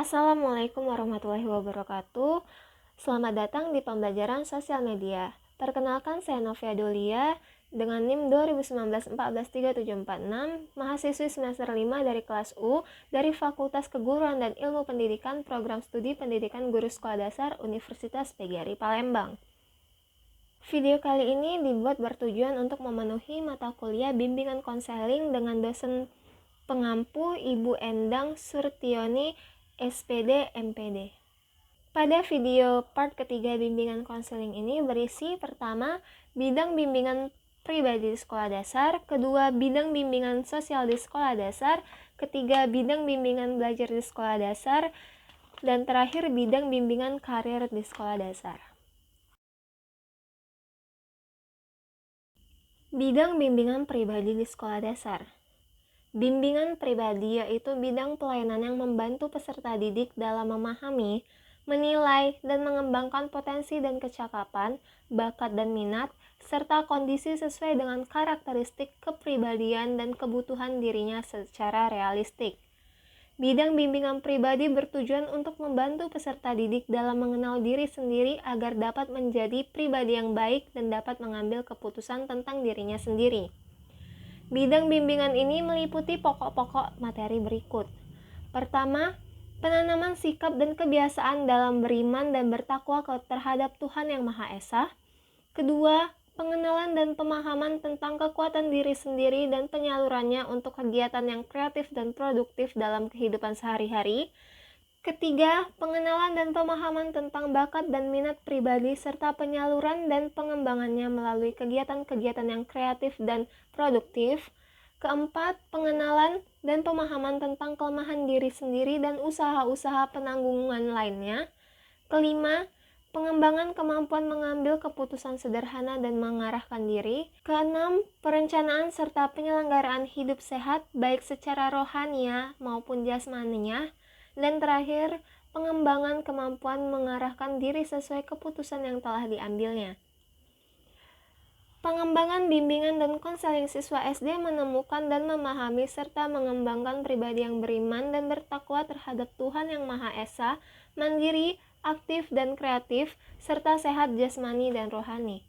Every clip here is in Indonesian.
Assalamualaikum warahmatullahi wabarakatuh. Selamat datang di pembelajaran sosial media. Perkenalkan, saya Novia Dolia dengan NIM 2019-14-3746, mahasiswi semester 5 dari kelas U dari Fakultas Keguruan dan Ilmu Pendidikan Program Studi Pendidikan Guru Sekolah Dasar Universitas PGRI Palembang. Video kali ini dibuat bertujuan untuk memenuhi mata kuliah bimbingan konseling dengan dosen pengampu Ibu Endang Surtioni, SPD, MPD. Pada video part ketiga bimbingan konseling ini berisi pertama, bidang bimbingan pribadi di sekolah dasar, kedua, bidang bimbingan sosial di sekolah dasar, ketiga, bidang bimbingan belajar di sekolah dasar, dan terakhir, bidang bimbingan karir di sekolah dasar. Bidang bimbingan pribadi di sekolah dasar. Bimbingan pribadi yaitu bidang pelayanan yang membantu peserta didik dalam memahami, menilai, dan mengembangkan potensi dan kecakapan, bakat dan minat, serta kondisi sesuai dengan karakteristik kepribadian dan kebutuhan dirinya secara realistik. Bidang bimbingan pribadi bertujuan untuk membantu peserta didik dalam mengenal diri sendiri agar dapat menjadi pribadi yang baik dan dapat mengambil keputusan tentang dirinya sendiri. Bidang bimbingan ini meliputi pokok-pokok materi berikut. Pertama, penanaman sikap dan kebiasaan dalam beriman dan bertakwa terhadap Tuhan Yang Maha Esa. Kedua, pengenalan dan pemahaman tentang kekuatan diri sendiri dan penyalurannya untuk kegiatan yang kreatif dan produktif dalam kehidupan sehari-hari. Ketiga, pengenalan dan pemahaman tentang bakat dan minat pribadi serta penyaluran dan pengembangannya melalui kegiatan-kegiatan yang kreatif dan produktif. Keempat, pengenalan dan pemahaman tentang kelemahan diri sendiri dan usaha-usaha penanggungan lainnya. Kelima, pengembangan kemampuan mengambil keputusan sederhana dan mengarahkan diri. Keenam, perencanaan serta penyelenggaraan hidup sehat baik secara rohania maupun jasmaninya. Dan terakhir, pengembangan kemampuan mengarahkan diri sesuai keputusan yang telah diambilnya. Pengembangan bimbingan dan konseling siswa SD menemukan dan memahami serta mengembangkan pribadi yang beriman dan bertakwa terhadap Tuhan Yang Maha Esa, mandiri, aktif dan kreatif, serta sehat jasmani dan rohani.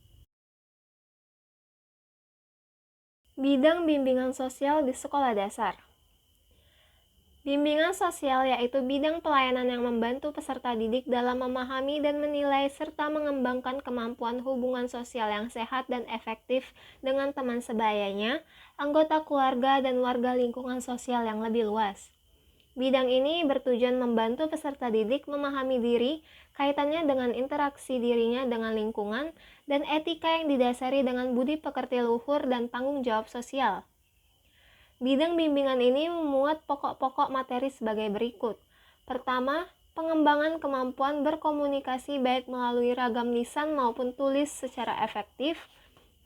Bidang bimbingan sosial di sekolah dasar. Bimbingan sosial yaitu bidang pelayanan yang membantu peserta didik dalam memahami dan menilai serta mengembangkan kemampuan hubungan sosial yang sehat dan efektif dengan teman sebayanya, anggota keluarga, dan warga lingkungan sosial yang lebih luas. Bidang ini bertujuan membantu peserta didik memahami diri, kaitannya dengan interaksi dirinya dengan lingkungan, dan etika yang didasari dengan budi pekerti luhur dan tanggung jawab sosial. Bidang bimbingan ini memuat pokok-pokok materi sebagai berikut. Pertama, pengembangan kemampuan berkomunikasi baik melalui ragam lisan maupun tulis secara efektif.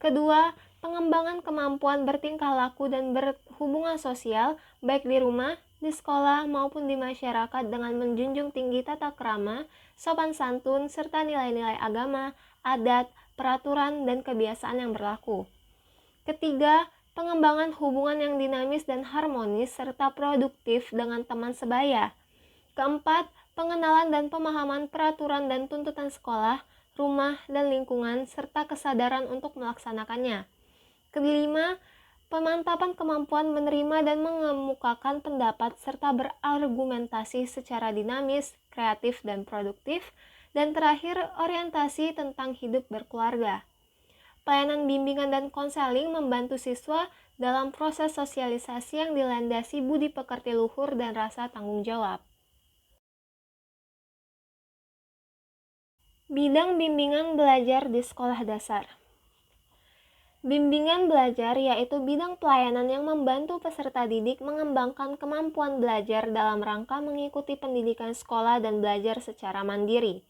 Kedua, pengembangan kemampuan bertingkah laku dan berhubungan sosial baik di rumah, di sekolah maupun di masyarakat dengan menjunjung tinggi tata krama, sopan santun, serta nilai-nilai agama, adat, peraturan, dan kebiasaan yang berlaku. Ketiga, pengembangan hubungan yang dinamis dan harmonis serta produktif dengan teman sebaya. Keempat, pengenalan dan pemahaman peraturan dan tuntutan sekolah, rumah, dan lingkungan, serta kesadaran untuk melaksanakannya. Kelima, pemantapan kemampuan menerima dan mengemukakan pendapat serta berargumentasi secara dinamis, kreatif, dan produktif. Dan terakhir, orientasi tentang hidup berkeluarga. Pelayanan bimbingan dan konseling membantu siswa dalam proses sosialisasi yang dilandasi budi pekerti luhur dan rasa tanggung jawab. Bidang bimbingan belajar di sekolah dasar. Bimbingan belajar yaitu bidang pelayanan yang membantu peserta didik mengembangkan kemampuan belajar dalam rangka mengikuti pendidikan sekolah dan belajar secara mandiri.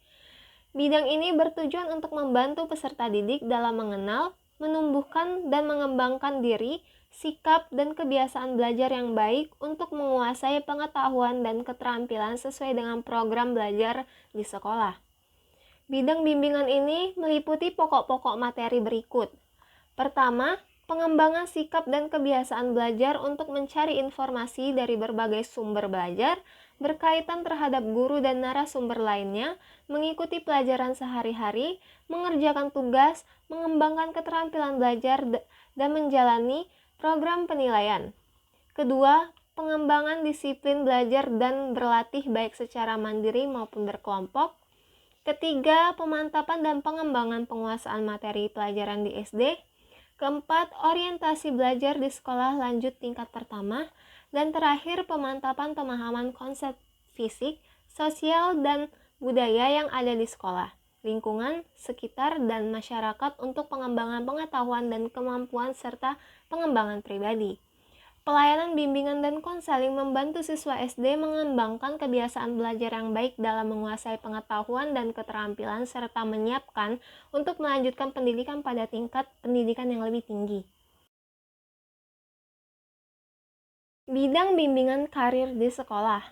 Bidang ini bertujuan untuk membantu peserta didik dalam mengenal, menumbuhkan, dan mengembangkan diri, sikap, dan kebiasaan belajar yang baik untuk menguasai pengetahuan dan keterampilan sesuai dengan program belajar di sekolah. Bidang bimbingan ini meliputi pokok-pokok materi berikut. Pertama, pengembangan sikap dan kebiasaan belajar untuk mencari informasi dari berbagai sumber belajar, berkaitan terhadap guru dan narasumber lainnya, mengikuti pelajaran sehari-hari, mengerjakan tugas, mengembangkan keterampilan belajar, dan menjalani program penilaian. Kedua, pengembangan disiplin belajar dan berlatih baik secara mandiri maupun berkelompok. Ketiga, pemantapan dan pengembangan penguasaan materi pelajaran di SD. Keempat, orientasi belajar di sekolah lanjut tingkat pertama. Dan terakhir, pemantapan pemahaman konsep fisik, sosial, dan budaya yang ada di sekolah, lingkungan, sekitar, dan masyarakat untuk pengembangan pengetahuan dan kemampuan serta pengembangan pribadi. Pelayanan bimbingan dan konseling membantu siswa SD mengembangkan kebiasaan belajar yang baik dalam menguasai pengetahuan dan keterampilan serta menyiapkan untuk melanjutkan pendidikan pada tingkat pendidikan yang lebih tinggi. Bidang bimbingan karir di sekolah.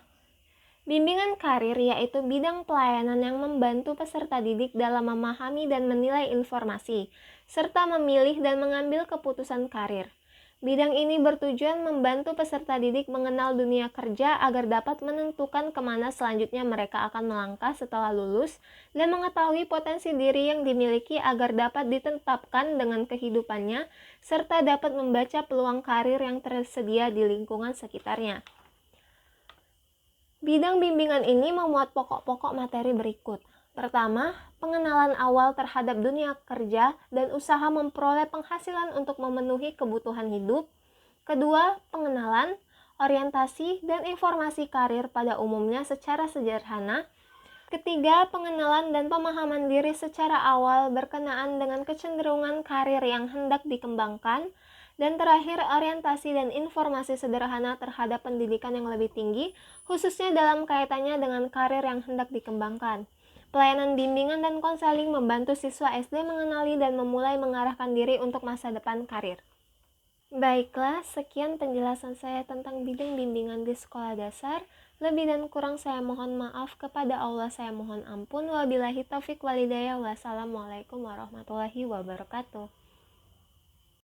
Bimbingan karir yaitu bidang pelayanan yang membantu peserta didik dalam memahami dan menilai informasi, serta memilih dan mengambil keputusan karir. Bidang ini bertujuan membantu peserta didik mengenal dunia kerja agar dapat menentukan kemana selanjutnya mereka akan melangkah setelah lulus dan mengetahui potensi diri yang dimiliki agar dapat ditetapkan dengan kehidupannya serta dapat membaca peluang karir yang tersedia di lingkungan sekitarnya. Bidang bimbingan ini memuat pokok-pokok materi berikut. Pertama, pengenalan awal terhadap dunia kerja dan usaha memperoleh penghasilan untuk memenuhi kebutuhan hidup. Kedua, pengenalan, orientasi, dan informasi karir pada umumnya secara sederhana. Ketiga, pengenalan dan pemahaman diri secara awal berkenaan dengan kecenderungan karir yang hendak dikembangkan. Dan terakhir, orientasi dan informasi sederhana terhadap pendidikan yang lebih tinggi, khususnya dalam kaitannya dengan karir yang hendak dikembangkan. Pelayanan bimbingan dan konseling membantu siswa SD mengenali dan memulai mengarahkan diri untuk masa depan karir. Baiklah, sekian penjelasan saya tentang bidang bimbingan di sekolah dasar. Lebih dan kurang saya mohon maaf, kepada Allah saya mohon ampun. Wabillahi taufik walhidayah. Wassalamualaikum warahmatullahi wabarakatuh.